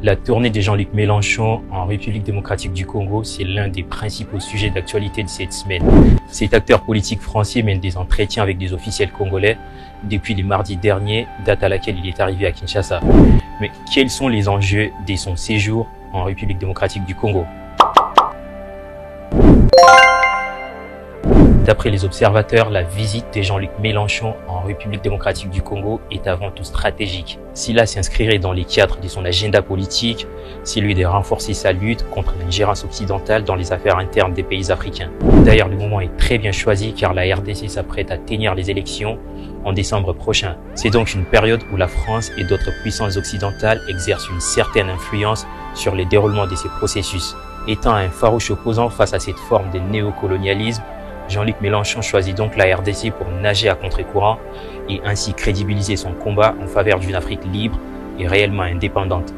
La tournée de Jean-Luc Mélenchon en République démocratique du Congo, c'est l'un des principaux sujets d'actualité de cette semaine. Cet acteur politique français mène des entretiens avec des officiels congolais depuis le mardi dernier, date à laquelle il est arrivé à Kinshasa. Mais quels sont les enjeux de son séjour en République démocratique du Congo? D'après les observateurs, la visite de Jean-Luc Mélenchon en République démocratique du Congo est avant tout stratégique. Cela s'inscrirait dans les cadres de son agenda politique, celui de renforcer sa lutte contre l'ingérence occidentale dans les affaires internes des pays africains. D'ailleurs, le moment est très bien choisi car la RDC s'apprête à tenir les élections en décembre prochain. C'est donc une période où la France et d'autres puissances occidentales exercent une certaine influence sur le déroulement de ces processus. Étant un farouche opposant face à cette forme de néocolonialisme, Jean-Luc Mélenchon choisit donc la RDC pour nager à contre-courant et ainsi crédibiliser son combat en faveur d'une Afrique libre et réellement indépendante.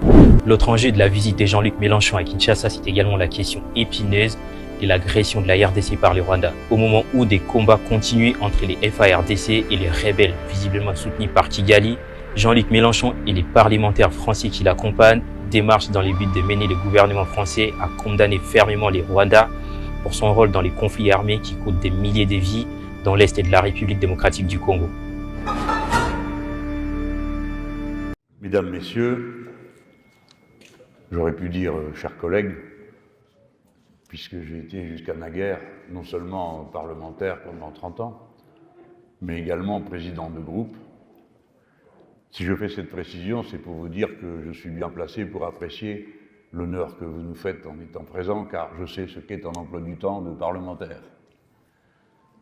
L'autre enjeu de la visite de Jean-Luc Mélenchon à Kinshasa, c'est également la question épineuse de l'agression de la RDC par le Rwanda. Au moment où des combats continuent entre les FARDC et les rebelles visiblement soutenus par Kigali, Jean-Luc Mélenchon et les parlementaires français qui l'accompagnent démarchent dans le but de mener le gouvernement français à condamner fermement les Rwandais pour son rôle dans les conflits armés qui coûtent des milliers de vies dans l'Est de la République démocratique du Congo. Mesdames, Messieurs, j'aurais pu dire chers collègues, puisque j'ai été jusqu'à naguère non seulement parlementaire pendant 30 ans, mais également président de groupe. Si je fais cette précision, c'est pour vous dire que je suis bien placé pour apprécier l'honneur que vous nous faites en étant présent, car je sais ce qu'est un emploi du temps de parlementaire.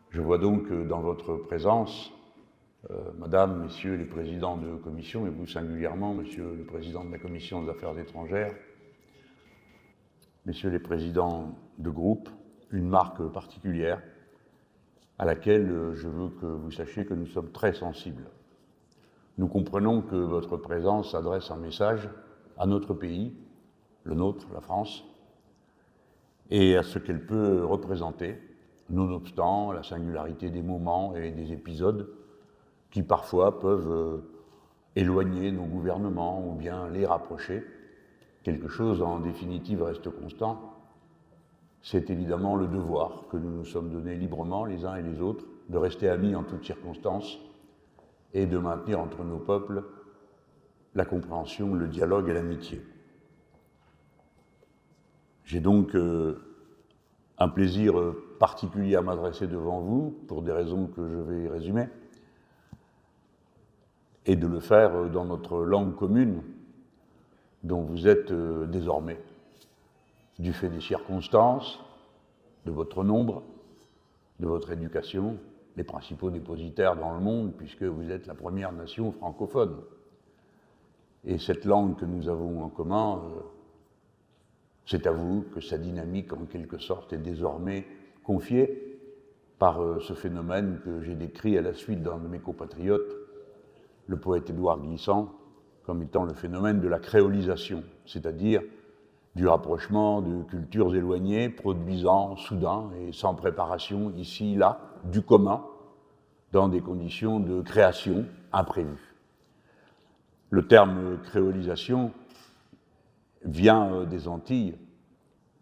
Je vois donc dans votre présence, Madame, Messieurs les présidents de commission, et vous singulièrement, Monsieur le président de la commission des affaires étrangères, Messieurs les présidents de groupe, une marque particulière à laquelle je veux que vous sachiez que nous sommes très sensibles. Nous comprenons que votre présence adresse un message à notre pays, le nôtre, la France, et à ce qu'elle peut représenter, nonobstant la singularité des moments et des épisodes qui parfois peuvent éloigner nos gouvernements ou bien les rapprocher. Quelque chose en définitive reste constant, c'est évidemment le devoir que nous nous sommes donné librement les uns et les autres, de rester amis en toutes circonstances et de maintenir entre nos peuples la compréhension, le dialogue et l'amitié. J'ai donc un plaisir particulier à m'adresser devant vous, pour des raisons que je vais résumer, et de le faire dans notre langue commune, dont vous êtes désormais, du fait des circonstances, de votre nombre, de votre éducation, les principaux dépositaires dans le monde, puisque vous êtes la première nation francophone. Et cette langue que nous avons en commun, c'est à vous que sa dynamique, en quelque sorte, est désormais confiée par ce phénomène que j'ai décrit à la suite d'un de mes compatriotes, le poète Édouard Glissant, comme étant le phénomène de la créolisation, c'est-à-dire du rapprochement de cultures éloignées, produisant soudain et sans préparation, ici, là, du commun, dans des conditions de création imprévues. Le terme créolisation vient des Antilles,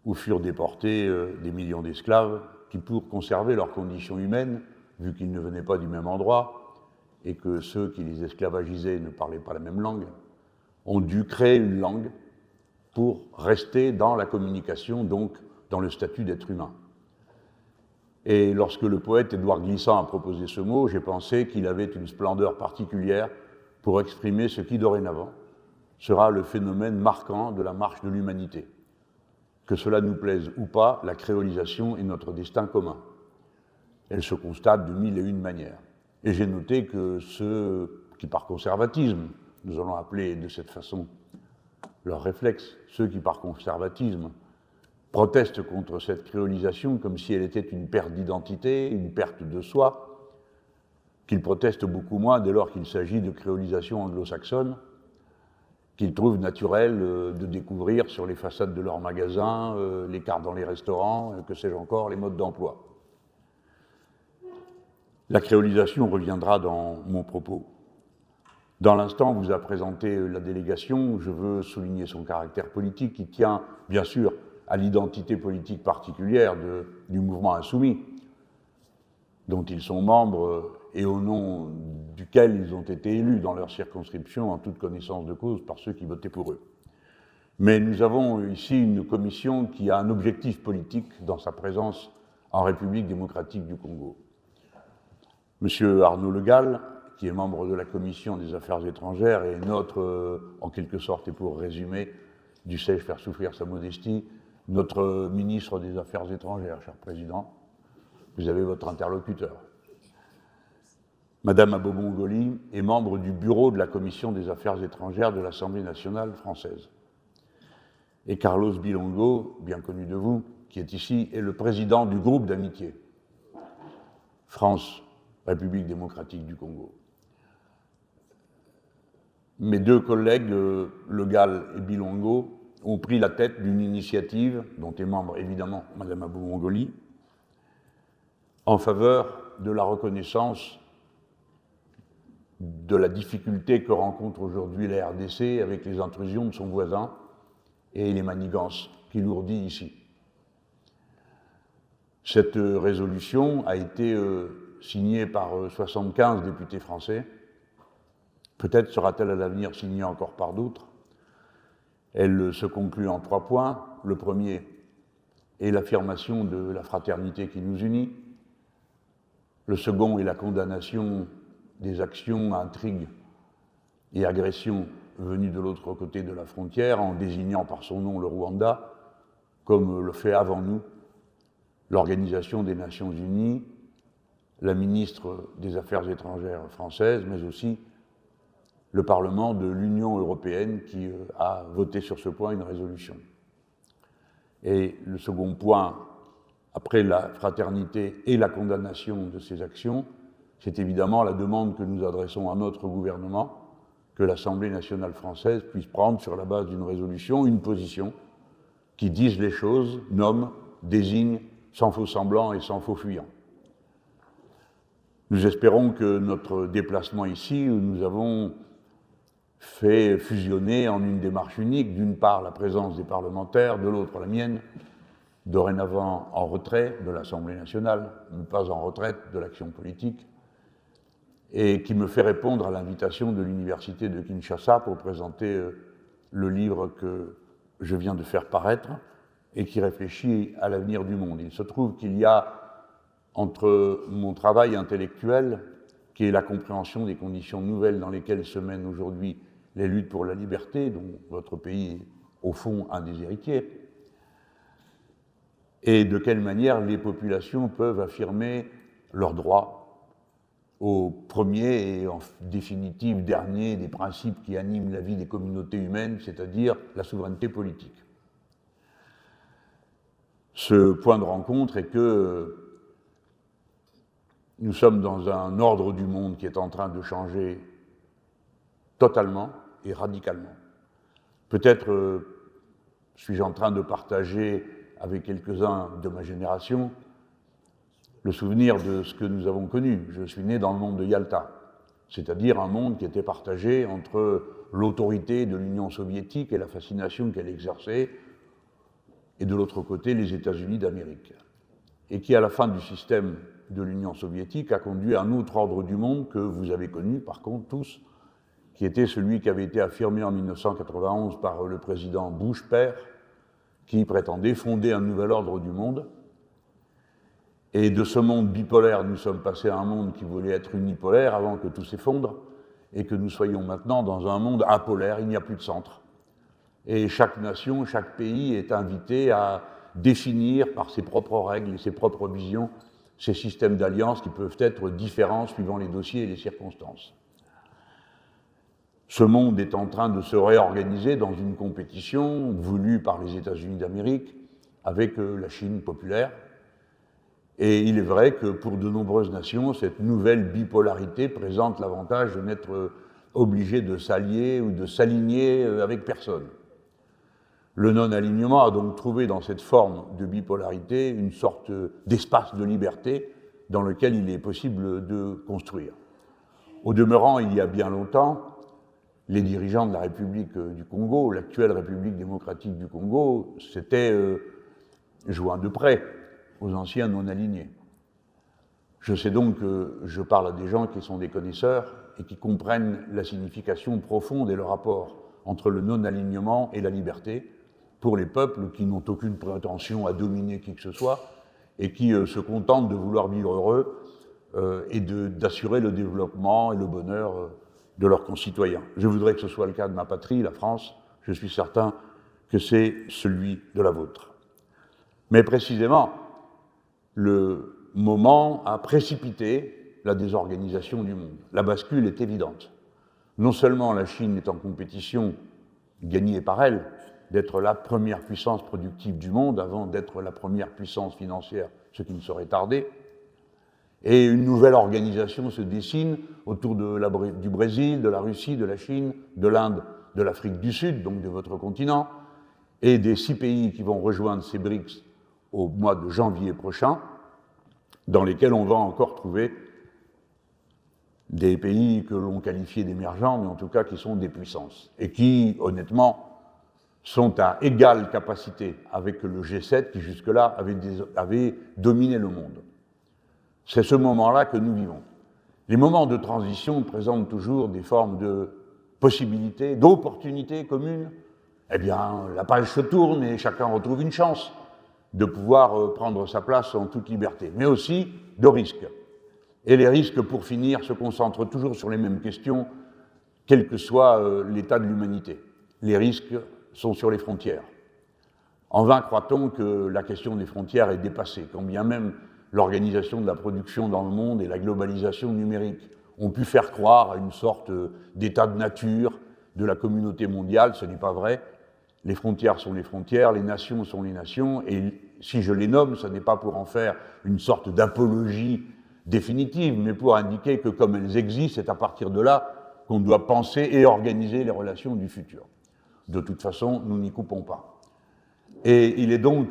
où furent déportés des millions d'esclaves qui, pour conserver leurs conditions humaines, vu qu'ils ne venaient pas du même endroit et que ceux qui les esclavagisaient ne parlaient pas la même langue, ont dû créer une langue pour rester dans la communication, donc dans le statut d'être humain. Et lorsque le poète Édouard Glissant a proposé ce mot, j'ai pensé qu'il avait une splendeur particulière pour exprimer ce qui, dorénavant, sera le phénomène marquant de la marche de l'humanité. Que cela nous plaise ou pas, la créolisation est notre destin commun. Elle se constate de mille et une manières. Et j'ai noté que ceux qui, par conservatisme, nous allons appeler de cette façon leur réflexe, ceux qui, par conservatisme, protestent contre cette créolisation comme si elle était une perte d'identité, une perte de soi, qu'ils protestent beaucoup moins dès lors qu'il s'agit de créolisation anglo-saxonne, qu'ils trouvent naturel de découvrir sur les façades de leurs magasins, les cartes dans les restaurants, que sais-je encore, les modes d'emploi. La créolisation reviendra dans mon propos. Dans l'instant où vous a présenté la délégation, je veux souligner son caractère politique qui tient, bien sûr, à l'identité politique particulière du mouvement insoumis, dont ils sont membres et au nom duquel ils ont été élus dans leur circonscription en toute connaissance de cause par ceux qui votaient pour eux. Mais nous avons ici une commission qui a un objectif politique dans sa présence en République démocratique du Congo. Monsieur Arnaud Le Gall, qui est membre de la commission des affaires étrangères et notre, en quelque sorte, et pour résumer, dussé-je faire souffrir sa modestie, notre ministre des Affaires étrangères, cher Président. Vous avez votre interlocuteur. Madame Abo-Mongoli est membre du bureau de la commission des affaires étrangères de l'Assemblée nationale française. Et Carlos Bilongo, bien connu de vous, qui est ici, est le président du groupe d'amitié France, République démocratique du Congo. Mes deux collègues, Le Gall et Bilongo, ont pris la tête d'une initiative, dont est membre évidemment Madame Abo-Mongoli, en faveur de la reconnaissance de la difficulté que rencontre aujourd'hui la RDC avec les intrusions de son voisin et les manigances qu'il ourdit ici. Cette résolution a été signée par 75 députés français. Peut-être sera-t-elle à l'avenir signée encore par d'autres. Elle se conclut en 3 points. Le premier est l'affirmation de la fraternité qui nous unit. Le second est la condamnation des actions, intrigues et agressions venues de l'autre côté de la frontière, en désignant par son nom le Rwanda, comme le fait avant nous l'Organisation des Nations Unies, la ministre des Affaires étrangères française, mais aussi le Parlement de l'Union européenne qui a voté sur ce point une résolution. Et le second point, après la fraternité et la condamnation de ces actions, c'est évidemment la demande que nous adressons à notre gouvernement, que l'Assemblée nationale française puisse prendre sur la base d'une résolution une position qui dise les choses, nomme, désigne, sans faux semblant et sans faux fuyant. Nous espérons que notre déplacement ici, où nous avons fait fusionner en une démarche unique, d'une part la présence des parlementaires, de l'autre la mienne, dorénavant en retrait de l'Assemblée nationale, mais pas en retraite de l'action politique, et qui me fait répondre à l'invitation de l'Université de Kinshasa pour présenter le livre que je viens de faire paraître et qui réfléchit à l'avenir du monde. Il se trouve qu'il y a entre mon travail intellectuel, qui est la compréhension des conditions nouvelles dans lesquelles se mènent aujourd'hui les luttes pour la liberté, dont votre pays est au fond un des héritiers, et de quelle manière les populations peuvent affirmer leurs droits au premier et en définitive dernier des principes qui animent la vie des communautés humaines, c'est-à-dire la souveraineté politique. Ce point de rencontre est que nous sommes dans un ordre du monde qui est en train de changer totalement et radicalement. Peut-être suis-je en train de partager avec quelques-uns de ma génération le souvenir de ce que nous avons connu. Je suis né dans le monde de Yalta, c'est-à-dire un monde qui était partagé entre l'autorité de l'Union soviétique et la fascination qu'elle exerçait, et de l'autre côté, les États-Unis d'Amérique. Et qui, à la fin du système de l'Union soviétique, a conduit à un autre ordre du monde que vous avez connu, par contre, tous, qui était celui qui avait été affirmé en 1991 par le président Bush père, qui prétendait fonder un nouvel ordre du monde. Et de ce monde bipolaire, nous sommes passés à un monde qui voulait être unipolaire avant que tout s'effondre, et que nous soyons maintenant dans un monde apolaire, il n'y a plus de centre. Et chaque nation, chaque pays est invité à définir par ses propres règles et ses propres visions ces systèmes d'alliances qui peuvent être différents suivant les dossiers et les circonstances. Ce monde est en train de se réorganiser dans une compétition voulue par les États-Unis d'Amérique avec la Chine populaire. Et il est vrai que pour de nombreuses nations, cette nouvelle bipolarité présente l'avantage de n'être obligé de s'allier ou de s'aligner avec personne. Le non-alignement a donc trouvé dans cette forme de bipolarité une sorte d'espace de liberté dans lequel il est possible de construire. Au demeurant, il y a bien longtemps, les dirigeants de la République du Congo, l'actuelle République démocratique du Congo, s'étaient joints de près aux anciens non-alignés. Je sais donc que je parle à des gens qui sont des connaisseurs et qui comprennent la signification profonde et le rapport entre le non-alignement et la liberté pour les peuples qui n'ont aucune prétention à dominer qui que ce soit et qui se contentent de vouloir vivre heureux et d'assurer le développement et le bonheur de leurs concitoyens. Je voudrais que ce soit le cas de ma patrie, la France. Je suis certain que c'est celui de la vôtre. Mais précisément, le moment a précipité la désorganisation du monde. La bascule est évidente. Non seulement la Chine est en compétition, gagnée par elle, d'être la première puissance productive du monde avant d'être la première puissance financière, ce qui ne saurait tarder, et une nouvelle organisation se dessine autour du Brésil, de la Russie, de la Chine, de l'Inde, de l'Afrique du Sud, donc de votre continent, et des 6 pays qui vont rejoindre ces BRICS au mois de janvier prochain, dans lesquels on va encore trouver des pays que l'on qualifiait d'émergents, mais en tout cas qui sont des puissances, et qui, honnêtement, sont à égale capacité avec le G7 qui jusque-là avait dominé le monde. C'est ce moment-là que nous vivons. Les moments de transition présentent toujours des formes de possibilités, d'opportunités communes. Eh bien, la page se tourne et chacun retrouve une chance de pouvoir prendre sa place en toute liberté, mais aussi de risques. Et les risques, pour finir, se concentrent toujours sur les mêmes questions, quel que soit l'état de l'humanité. Les risques sont sur les frontières. En vain croit-on que la question des frontières est dépassée, quand bien même l'organisation de la production dans le monde et la globalisation numérique ont pu faire croire à une sorte d'état de nature de la communauté mondiale. Ce n'est pas vrai. Les frontières sont les frontières, les nations sont les nations, et si je les nomme, ce n'est pas pour en faire une sorte d'apologie définitive, mais pour indiquer que comme elles existent, c'est à partir de là qu'on doit penser et organiser les relations du futur. De toute façon, nous n'y coupons pas. Et il est donc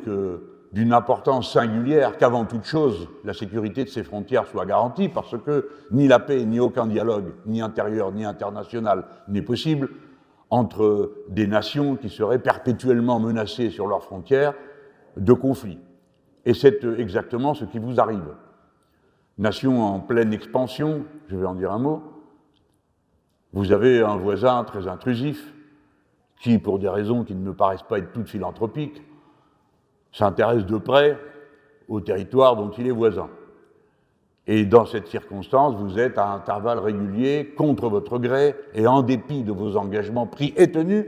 d'une importance singulière qu'avant toute chose, la sécurité de ces frontières soit garantie, parce que ni la paix, ni aucun dialogue, ni intérieur, ni international, n'est possible entre des nations qui seraient perpétuellement menacées sur leurs frontières de conflits. Et c'est exactement ce qui vous arrive. Nation en pleine expansion, je vais en dire un mot, vous avez un voisin très intrusif qui, pour des raisons qui ne me paraissent pas être toutes philanthropiques, s'intéresse de près au territoire dont il est voisin. Et dans cette circonstance, vous êtes à intervalles réguliers, contre votre gré, et en dépit de vos engagements pris et tenus,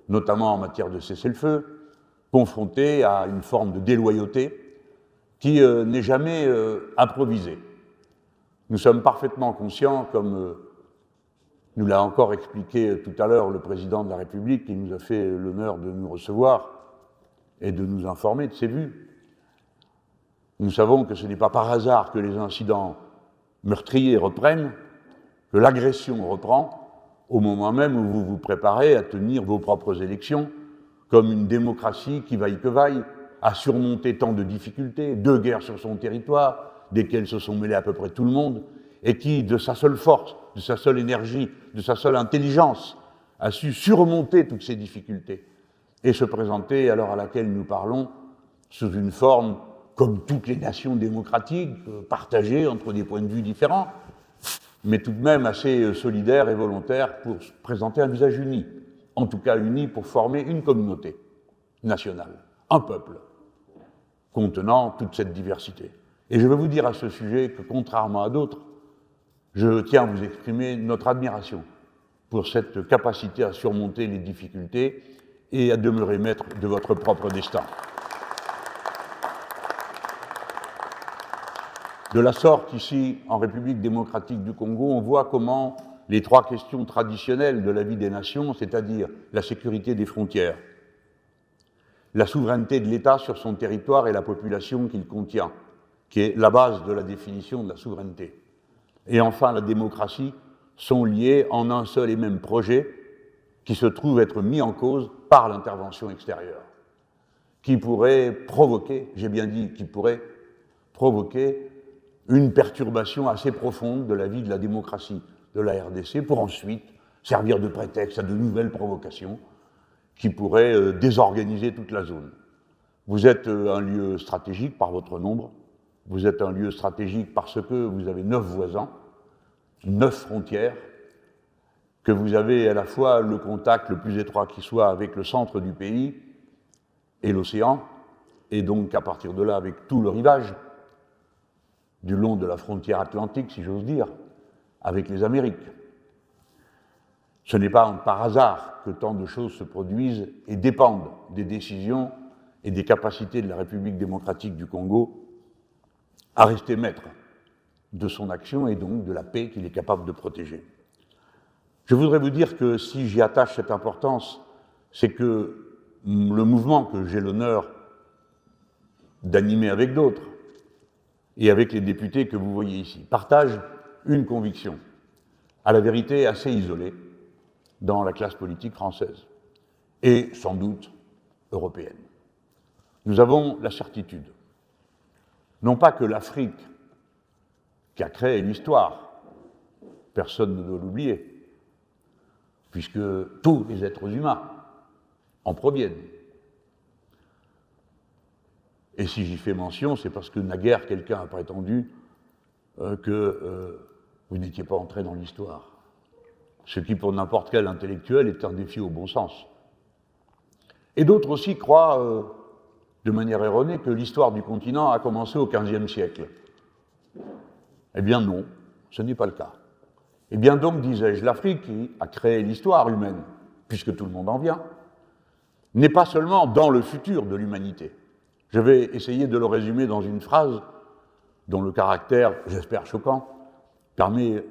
notamment en matière de cessez-le-feu, confronté à une forme de déloyauté qui n'est jamais improvisée. Nous sommes parfaitement conscients, comme nous l'a encore expliqué tout à l'heure le président de la République, qui nous a fait l'honneur de nous recevoir et de nous informer de ses vues. Nous savons que ce n'est pas par hasard que les incidents meurtriers reprennent, que l'agression reprend, au moment même où vous vous préparez à tenir vos propres élections, comme une démocratie qui vaille que vaille, a surmonté tant de difficultés, 2 guerres sur son territoire, desquelles se sont mêlés à peu près tout le monde, et qui, de sa seule force, de sa seule énergie, de sa seule intelligence, a su surmonter toutes ces difficultés et se présenter à l'heure à laquelle nous parlons sous une forme, comme toutes les nations démocratiques, partagées entre des points de vue différents, mais tout de même assez solidaire et volontaire pour présenter un visage uni, en tout cas uni pour former une communauté nationale, un peuple, contenant toute cette diversité. Et je veux vous dire à ce sujet que, contrairement à d'autres, je tiens à vous exprimer notre admiration pour cette capacité à surmonter les difficultés et à demeurer maître de votre propre destin. De la sorte, ici, en République démocratique du Congo, on voit comment les 3 questions traditionnelles de la vie des nations, c'est-à-dire la sécurité des frontières, la souveraineté de l'État sur son territoire et la population qu'il contient, qui est la base de la définition de la souveraineté, et enfin la démocratie, sont liées en un seul et même projet qui se trouve être mis en cause par l'intervention extérieure, qui pourrait provoquer, j'ai bien dit qui pourrait provoquer une perturbation assez profonde de la vie de la démocratie de la RDC pour ensuite servir de prétexte à de nouvelles provocations qui pourraient désorganiser toute la zone. Vous êtes un lieu stratégique par votre nombre, vous êtes un lieu stratégique parce que vous avez 9 voisins, 9 frontières, que vous avez à la fois le contact le plus étroit qui soit avec le centre du pays et l'océan, et donc à partir de là avec tout le rivage, du long de la frontière atlantique, si j'ose dire, avec les Amériques. Ce n'est pas par hasard que tant de choses se produisent et dépendent des décisions et des capacités de la République démocratique du Congo à rester maître de son action et donc de la paix qu'il est capable de protéger. Je voudrais vous dire que si j'y attache cette importance, c'est que le mouvement que j'ai l'honneur d'animer avec d'autres et avec les députés que vous voyez ici partage une conviction, à la vérité assez isolée dans la classe politique française et sans doute européenne. Nous avons la certitude, non pas que l'Afrique, qui a créé l'histoire, personne ne doit l'oublier, puisque tous les êtres humains en proviennent. Et si j'y fais mention, c'est parce que naguère quelqu'un a prétendu que vous n'étiez pas entré dans l'histoire. Ce qui, pour n'importe quel intellectuel, est un défi au bon sens. Et d'autres aussi croient, de manière erronée, que l'histoire du continent a commencé au XVe siècle. Eh bien non, ce n'est pas le cas. Eh bien donc, disais-je, l'Afrique, qui a créé l'histoire humaine, puisque tout le monde en vient, n'est pas seulement dans le futur de l'humanité. Je vais essayer de le résumer dans une phrase dont le caractère, j'espère choquant, permet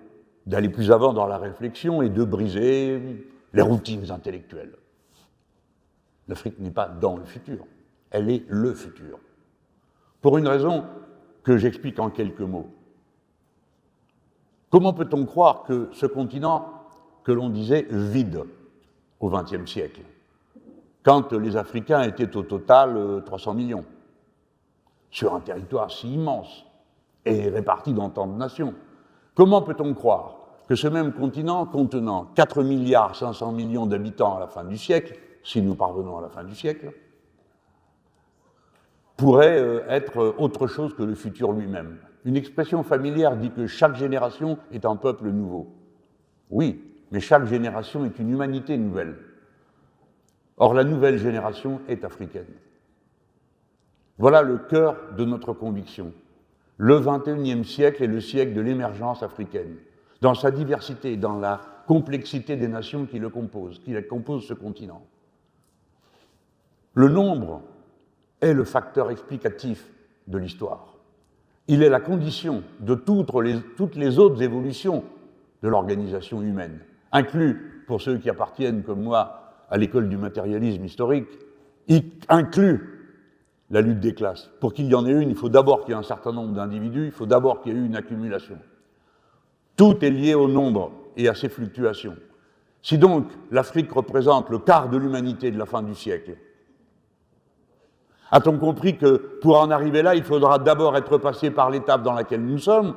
d'aller plus avant dans la réflexion et de briser les routines intellectuelles. L'Afrique n'est pas dans le futur, elle est le futur. Pour une raison que j'explique en quelques mots. Comment peut-on croire que ce continent que l'on disait vide au XXe siècle, quand les Africains étaient au total 300 millions, sur un territoire si immense et réparti dans tant de nations, comment peut-on croire que ce même continent, contenant 4 milliards 500 millions d'habitants à la fin du siècle, si nous parvenons à la fin du siècle, pourrait être autre chose que le futur lui-même? Une expression familière dit que chaque génération est un peuple nouveau. Oui, mais chaque génération est une humanité nouvelle. Or, la nouvelle génération est africaine. Voilà le cœur de notre conviction. Le XXIe siècle est le siècle de l'émergence africaine, dans sa diversité, dans la complexité des nations qui composent ce continent. Le nombre est le facteur explicatif de l'histoire. Il est la condition de toutes les autres évolutions de l'organisation humaine, inclus, pour ceux qui appartiennent comme moi à l'école du matérialisme historique, inclus la lutte des classes. Pour qu'il y en ait une, il faut d'abord qu'il y ait un certain nombre d'individus, il faut d'abord qu'il y ait eu une accumulation. Tout est lié au nombre et à ses fluctuations. Si donc l'Afrique représente le quart de l'humanité de la fin du siècle, a-t-on compris que pour en arriver là, il faudra d'abord être passé par l'étape dans laquelle nous sommes,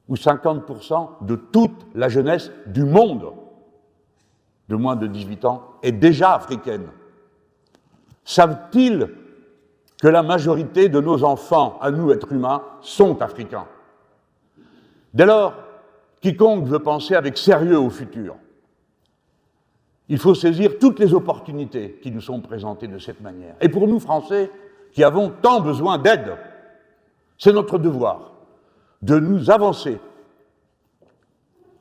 où 50% de toute la jeunesse du monde de moins de 18 ans est déjà africaine? Savent-ils que la majorité de nos enfants, à nous êtres humains, sont africains? Dès lors, quiconque veut penser avec sérieux au futur, il faut saisir toutes les opportunités qui nous sont présentées de cette manière. Et pour nous, Français, qui avons tant besoin d'aide, c'est notre devoir de nous avancer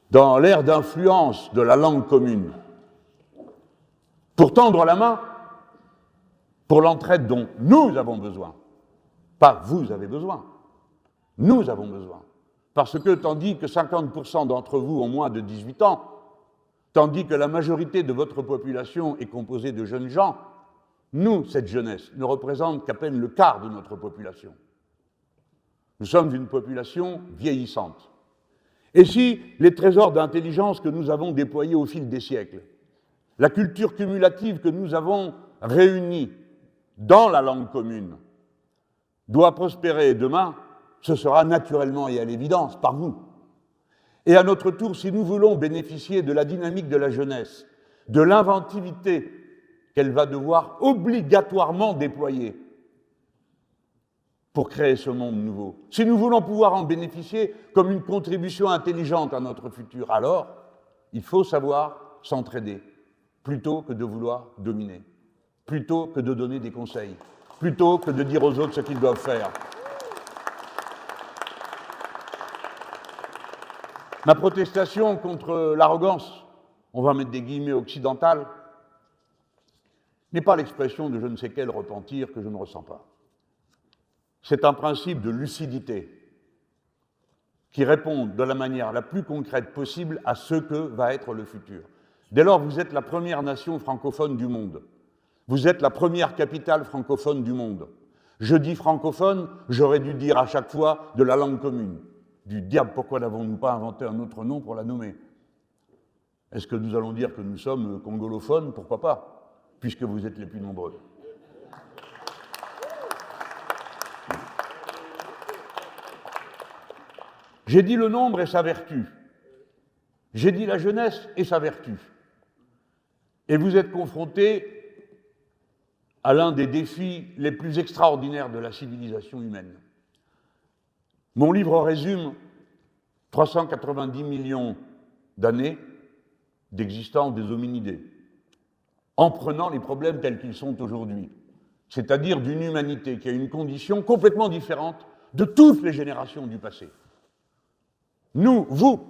dans l'ère d'influence de la langue commune pour tendre la main pour l'entraide dont nous avons besoin. Pas vous avez besoin, nous avons besoin. Parce que tandis que 50% d'entre vous ont moins de 18 ans, tandis que la majorité de votre population est composée de jeunes gens, nous, cette jeunesse, ne représente qu'à peine le quart de notre population. Nous sommes une population vieillissante. Et si les trésors d'intelligence que nous avons déployés au fil des siècles, la culture cumulative que nous avons réunie dans la langue commune, doit prospérer demain, ce sera naturellement et à l'évidence par vous. Et à notre tour, si nous voulons bénéficier de la dynamique de la jeunesse, de l'inventivité qu'elle va devoir obligatoirement déployer pour créer ce monde nouveau, si nous voulons pouvoir en bénéficier comme une contribution intelligente à notre futur, alors il faut savoir s'entraider, plutôt que de vouloir dominer, plutôt que de donner des conseils, plutôt que de dire aux autres ce qu'ils doivent faire. Ma protestation contre l'arrogance, on va mettre des guillemets occidentales, n'est pas l'expression de je ne sais quel repentir que je ne ressens pas. C'est un principe de lucidité qui répond de la manière la plus concrète possible à ce que va être le futur. Dès lors, vous êtes la première nation francophone du monde. Vous êtes la première capitale francophone du monde. Je dis francophone, j'aurais dû dire à chaque fois de la langue commune. Du diable, pourquoi n'avons-nous pas inventé un autre nom pour la nommer? Est-ce que nous allons dire que nous sommes congolophones? Pourquoi pas, puisque vous êtes les plus nombreux. J'ai dit le nombre et sa vertu. J'ai dit la jeunesse et sa vertu. Et vous êtes confrontés à l'un des défis les plus extraordinaires de la civilisation humaine. Mon livre résume 390 millions d'années d'existence des hominidés, en prenant les problèmes tels qu'ils sont aujourd'hui, c'est-à-dire d'une humanité qui a une condition complètement différente de toutes les générations du passé. Nous, vous,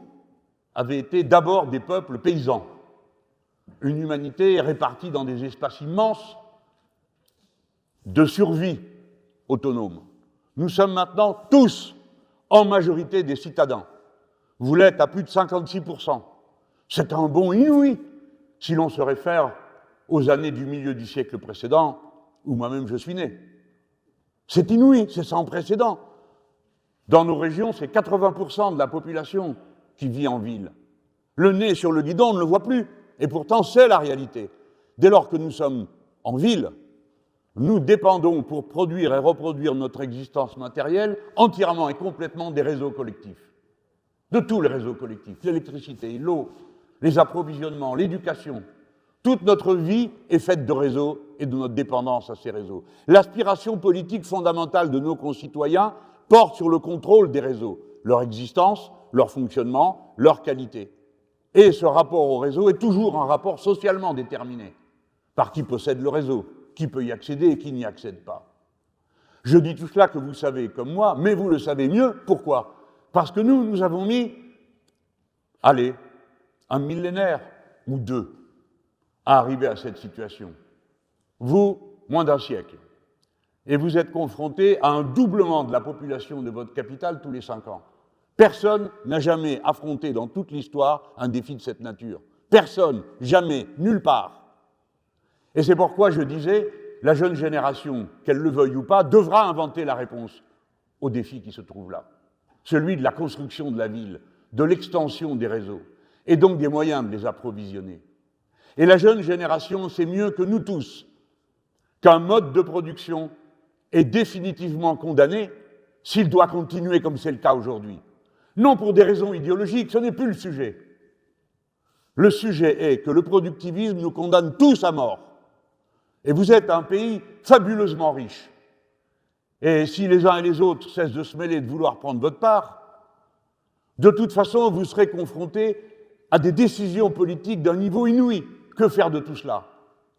avez été d'abord des peuples paysans, une humanité répartie dans des espaces immenses de survie autonome. Nous sommes maintenant tous en majorité des citadins. Vous l'êtes à plus de 56%. C'est un bond inouï si l'on se réfère aux années du milieu du siècle précédent où moi-même je suis né. C'est inouï, c'est sans précédent. Dans nos régions, c'est 80% de la population qui vit en ville. Le nez sur le guidon, on ne le voit plus. Et pourtant, c'est la réalité. Dès lors que nous sommes en ville, nous dépendons pour produire et reproduire notre existence matérielle entièrement et complètement des réseaux collectifs. De tous les réseaux collectifs, l'électricité, l'eau, les approvisionnements, l'éducation. Toute notre vie est faite de réseaux et de notre dépendance à ces réseaux. L'aspiration politique fondamentale de nos concitoyens porte sur le contrôle des réseaux, leur existence, leur fonctionnement, leur qualité. Et ce rapport au réseau est toujours un rapport socialement déterminé par qui possède le réseau, qui peut y accéder et qui n'y accède pas. Je dis tout cela que vous savez comme moi, mais vous le savez mieux. Pourquoi? Parce que nous avons mis, allez, un millénaire ou deux à arriver à cette situation. Vous, moins d'un siècle. Et vous êtes confrontés à un doublement de la population de votre capitale tous les 5 ans. Personne n'a jamais affronté dans toute l'histoire un défi de cette nature. Personne, jamais, nulle part. Et c'est pourquoi je disais, la jeune génération, qu'elle le veuille ou pas, devra inventer la réponse au défi qui se trouve là. Celui de la construction de la ville, de l'extension des réseaux, et donc des moyens de les approvisionner. Et la jeune génération sait mieux que nous tous qu'un mode de production est définitivement condamné s'il doit continuer comme c'est le cas aujourd'hui. Non pour des raisons idéologiques, ce n'est plus le sujet. Le sujet est que le productivisme nous condamne tous à mort. Et vous êtes un pays fabuleusement riche. Et si les uns et les autres cessent de se mêler de vouloir prendre votre part, de toute façon, vous serez confrontés à des décisions politiques d'un niveau inouï. Que faire de tout cela?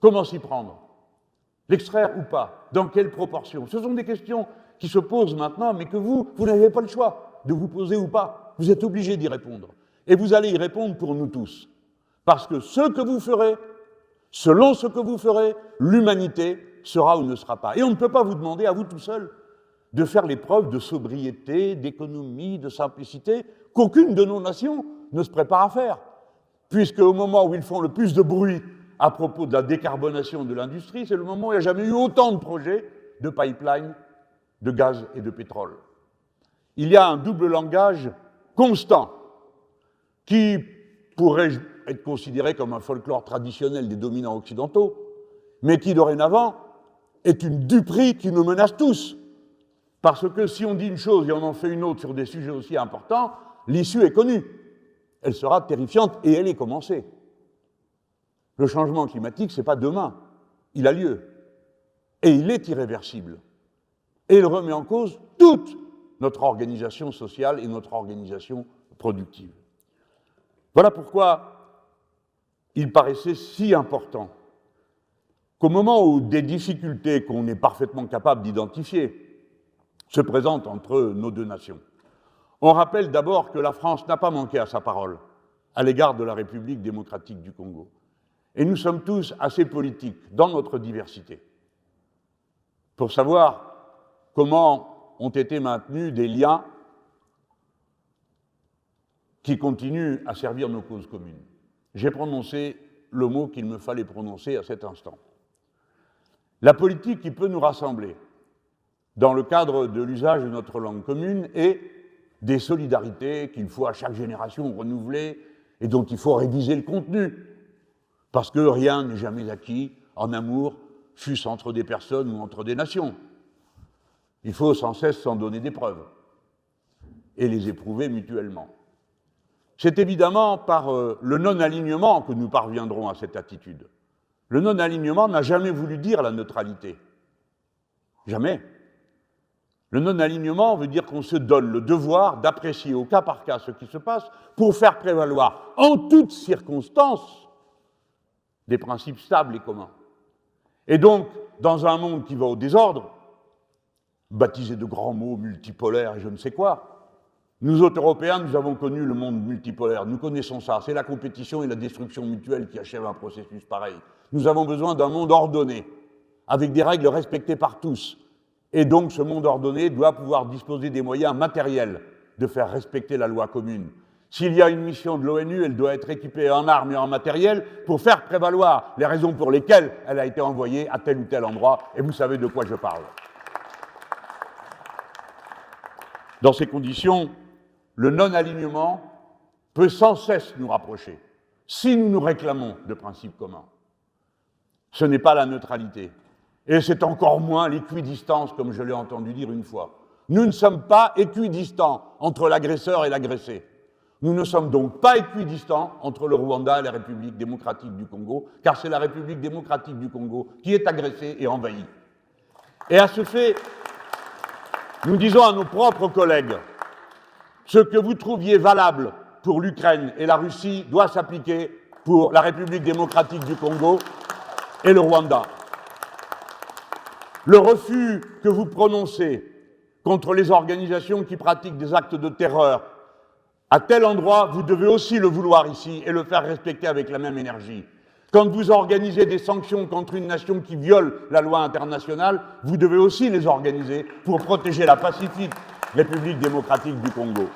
Comment s'y prendre? L'extraire ou pas? Dans quelle proportion? Ce sont des questions qui se posent maintenant, mais que vous n'avez pas le choix de vous poser ou pas. Vous êtes obligés d'y répondre. Et vous allez y répondre pour nous tous. Parce que ce que vous ferez, selon ce que vous ferez, l'humanité sera ou ne sera pas. Et on ne peut pas vous demander à vous tout seul de faire les preuves de sobriété, d'économie, de simplicité qu'aucune de nos nations ne se prépare à faire. Puisque au moment où ils font le plus de bruit à propos de la décarbonation de l'industrie, c'est le moment où il n'y a jamais eu autant de projets de pipeline, de gaz et de pétrole. Il y a un double langage constant qui pourrait être considéré comme un folklore traditionnel des dominants occidentaux, mais qui dorénavant est une duperie qui nous menace tous. Parce que si on dit une chose et on en fait une autre sur des sujets aussi importants, l'issue est connue. elle sera terrifiante et elle est commencée. Le changement climatique, ce n'est pas demain, il a lieu. Et il est irréversible. Et il remet en cause toute notre organisation sociale et notre organisation productive. Voilà pourquoi il paraissait si important qu'au moment où des difficultés qu'on est parfaitement capable d'identifier se présentent entre nos deux nations, on rappelle d'abord que la France n'a pas manqué à sa parole à l'égard de la République démocratique du Congo. Et nous sommes tous assez politiques dans notre diversité pour savoir comment ont été maintenus des liens qui continuent à servir nos causes communes. J'ai prononcé le mot qu'il me fallait prononcer à cet instant. La politique qui peut nous rassembler dans le cadre de l'usage de notre langue commune et des solidarités qu'il faut à chaque génération renouveler et dont il faut réviser le contenu, parce que rien n'est jamais acquis en amour, fût-ce entre des personnes ou entre des nations. Il faut sans cesse s'en donner des preuves et les éprouver mutuellement. C'est évidemment par le non-alignement que nous parviendrons à cette attitude. Le non-alignement n'a jamais voulu dire la neutralité. Jamais. Le non-alignement veut dire qu'on se donne le devoir d'apprécier au cas par cas ce qui se passe pour faire prévaloir en toutes circonstances des principes stables et communs. Et donc, dans un monde qui va au désordre, baptisé de grands mots multipolaires et je ne sais quoi, nous autres Européens, nous avons connu le monde multipolaire, nous connaissons ça, c'est la compétition et la destruction mutuelle qui achèvent un processus pareil. Nous avons besoin d'un monde ordonné, avec des règles respectées par tous. Et donc ce monde ordonné doit pouvoir disposer des moyens matériels de faire respecter la loi commune. S'il y a une mission de l'ONU, elle doit être équipée en armes et en matériel pour faire prévaloir les raisons pour lesquelles elle a été envoyée à tel ou tel endroit, et vous savez de quoi je parle. Dans ces conditions, le non-alignement peut sans cesse nous rapprocher, si nous nous réclamons de principes communs. Ce n'est pas la neutralité, et c'est encore moins l'équidistance, comme je l'ai entendu dire une fois. Nous ne sommes pas équidistants entre l'agresseur et l'agressé. Nous ne sommes donc pas équidistants entre le Rwanda et la République démocratique du Congo, car c'est la République démocratique du Congo qui est agressée et envahie. Et à ce fait, nous disons à nos propres collègues, ce que vous trouviez valable pour l'Ukraine et la Russie doit s'appliquer pour la République démocratique du Congo et le Rwanda. Le refus que vous prononcez contre les organisations qui pratiquent des actes de terreur, à tel endroit, vous devez aussi le vouloir ici et le faire respecter avec la même énergie. Quand vous organisez des sanctions contre une nation qui viole la loi internationale, vous devez aussi les organiser pour protéger la pacifique République démocratique du Congo.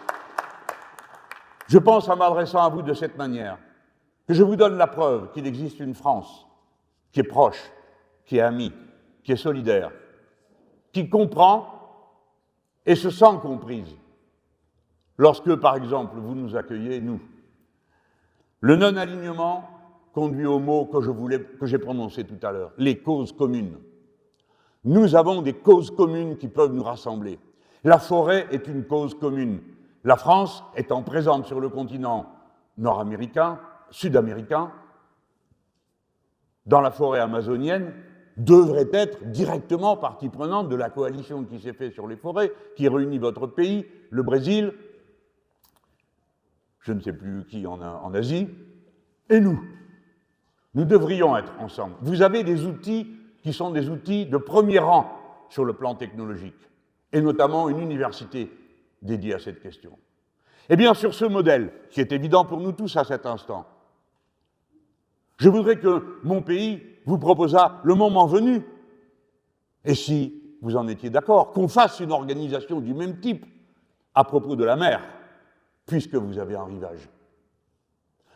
Je pense, en m'adressant à vous de cette manière, que je vous donne la preuve qu'il existe une France qui est proche, qui est amie, qui est solidaire, qui comprend et se sent comprise. Lorsque, par exemple, vous nous accueillez, nous. Le non-alignement conduit au mot que j'ai prononcé tout à l'heure, les causes communes. Nous avons des causes communes qui peuvent nous rassembler. La forêt est une cause commune. La France, étant présente sur le continent nord-américain, sud-américain, dans la forêt amazonienne, devrait être directement partie prenante de la coalition qui s'est faite sur les forêts, qui réunit votre pays, le Brésil, je ne sais plus qui en Asie, et nous. Nous devrions être ensemble. Vous avez des outils qui sont des outils de premier rang sur le plan technologique, et notamment une université dédiée à cette question. Eh bien, sur ce modèle, qui est évident pour nous tous à cet instant, je voudrais que mon pays vous proposât, le moment venu, et si vous en étiez d'accord, qu'on fasse une organisation du même type à propos de la mer, puisque vous avez un rivage.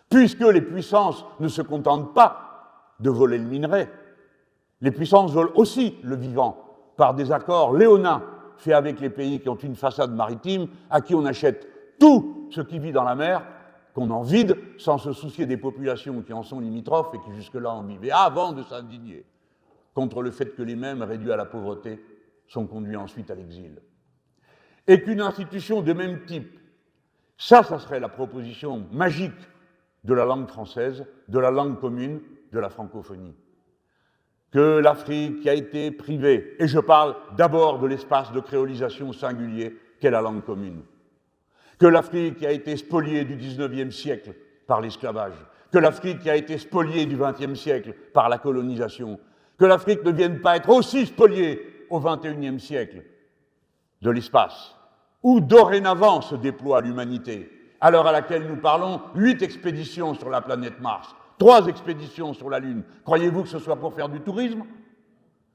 Puisque les puissances ne se contentent pas de voler le minerai, les puissances volent aussi le vivant par des accords léonins faits avec les pays qui ont une façade maritime, à qui on achète tout ce qui vit dans la mer, qu'on en vide sans se soucier des populations qui en sont limitrophes et qui jusque-là en vivaient, avant de s'indigner contre le fait que les mêmes, réduits à la pauvreté, sont conduits ensuite à l'exil. Et qu'une institution de même type, Ça serait la proposition magique de la langue française, de la langue commune, de la francophonie. Que l'Afrique qui a été privée, et je parle d'abord de l'espace de créolisation singulier qu'est la langue commune, que l'Afrique qui a été spoliée du XIXe siècle par l'esclavage, que l'Afrique qui a été spoliée du XXe siècle par la colonisation, que l'Afrique ne vienne pas être aussi spoliée au XXIe siècle de l'espace, où dorénavant se déploie l'humanité, à l'heure à laquelle nous parlons, 8 expéditions sur la planète Mars, 3 expéditions sur la Lune. Croyez-vous que ce soit pour faire du tourisme?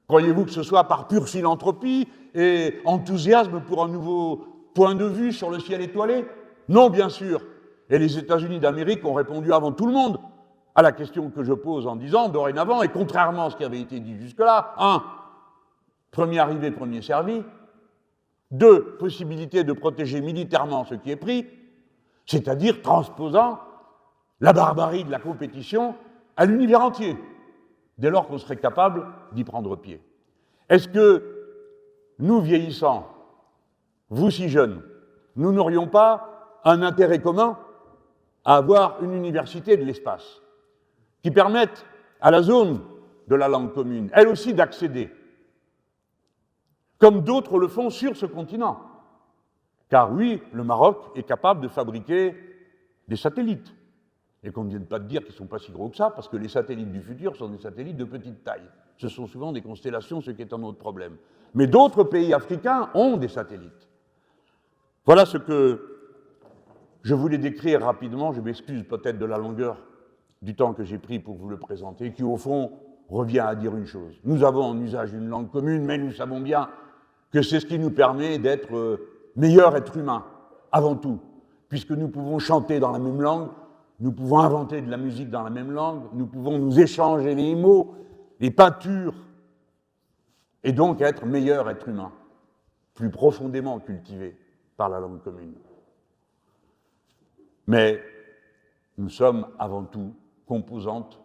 Croyez-vous que ce soit par pure philanthropie et enthousiasme pour un nouveau point de vue sur le ciel étoilé? Non, bien sûr. Et les États-Unis d'Amérique ont répondu avant tout le monde à la question que je pose en disant, dorénavant, et contrairement à ce qui avait été dit jusque-là, 1. Premier arrivé, premier servi. 2. Possibilité de protéger militairement ce qui est pris, c'est-à-dire transposant la barbarie de la compétition à l'univers entier, dès lors qu'on serait capable d'y prendre pied. Est-ce que nous, vieillissants, vous si jeunes, nous n'aurions pas un intérêt commun à avoir une université de l'espace qui permette à la zone de la langue commune, elle aussi, d'accéder, comme d'autres le font sur ce continent? Car oui, le Maroc est capable de fabriquer des satellites. Et qu'on ne vienne pas de dire qu'ils ne sont pas si gros que ça, parce que les satellites du futur sont des satellites de petite taille. Ce sont souvent des constellations, ce qui est un autre problème. Mais d'autres pays africains ont des satellites. Voilà ce que je voulais décrire rapidement. Je m'excuse peut-être de la longueur du temps que j'ai pris pour vous le présenter, qui au fond revient à dire une chose. Nous avons en usage une langue commune, mais nous savons bien que c'est ce qui nous permet d'être meilleurs êtres humains, avant tout, puisque nous pouvons chanter dans la même langue, nous pouvons inventer de la musique dans la même langue, nous pouvons nous échanger les mots, les peintures, et donc être meilleurs êtres humains, plus profondément cultivés par la langue commune. Mais nous sommes avant tout composantes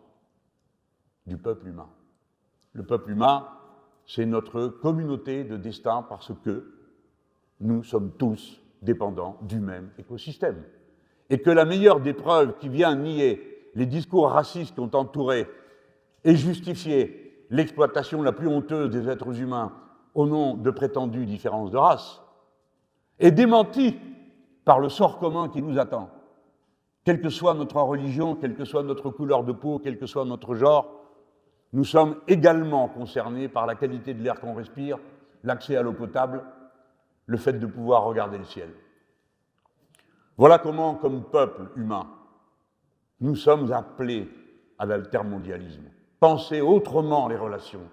du peuple humain. Le peuple humain, c'est notre communauté de destin parce que nous sommes tous dépendants du même écosystème. Et que la meilleure des preuves qui vient nier les discours racistes qui ont entouré et justifié l'exploitation la plus honteuse des êtres humains au nom de prétendues différences de race est démentie par le sort commun qui nous attend. Quelle que soit notre religion, quelle que soit notre couleur de peau, quel que soit notre genre, nous sommes également concernés par la qualité de l'air qu'on respire, l'accès à l'eau potable, le fait de pouvoir regarder le ciel. Voilà comment, comme peuple humain, nous sommes appelés à l'altermondialisme. Penser autrement les relations.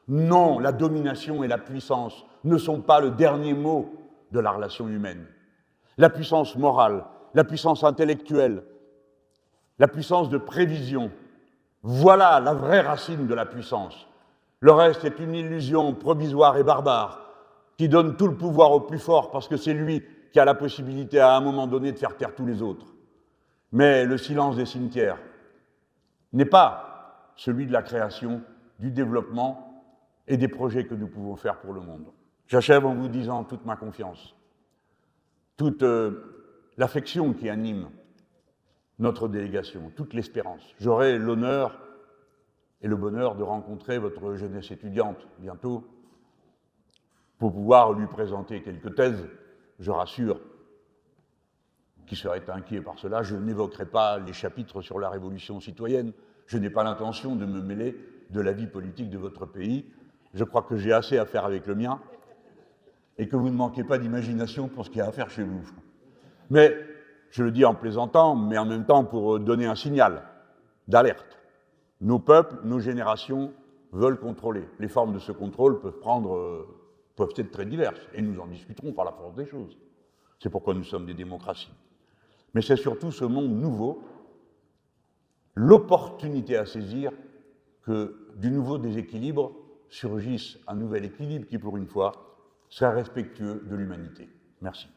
Non, la domination et la puissance ne sont pas le dernier mot de la relation humaine. La puissance morale, la puissance intellectuelle, la puissance de prévision, voilà la vraie racine de la puissance. Le reste est une illusion provisoire et barbare qui donne tout le pouvoir au plus fort parce que c'est lui qui a la possibilité à un moment donné de faire taire tous les autres. Mais le silence des cimetières n'est pas celui de la création, du développement et des projets que nous pouvons faire pour le monde. J'achève en vous disant toute ma confiance, toute l'affection qui anime notre délégation, toute l'espérance. J'aurai l'honneur et le bonheur de rencontrer votre jeunesse étudiante bientôt pour pouvoir lui présenter quelques thèses. Je rassure qui serait inquiet par cela, je n'évoquerai pas les chapitres sur la révolution citoyenne. Je n'ai pas l'intention de me mêler de la vie politique de votre pays. Je crois que j'ai assez à faire avec le mien et que vous ne manquez pas d'imagination pour ce qu'il y a à faire chez vous. Mais je le dis en plaisantant, mais en même temps pour donner un signal d'alerte. Nos peuples, nos générations veulent contrôler. Les formes de ce contrôle peuvent être très diverses, et nous en discuterons par la force des choses. C'est pourquoi nous sommes des démocraties. Mais c'est surtout ce monde nouveau, l'opportunité à saisir que du nouveau déséquilibre surgisse un nouvel équilibre qui, pour une fois, serait respectueux de l'humanité. Merci.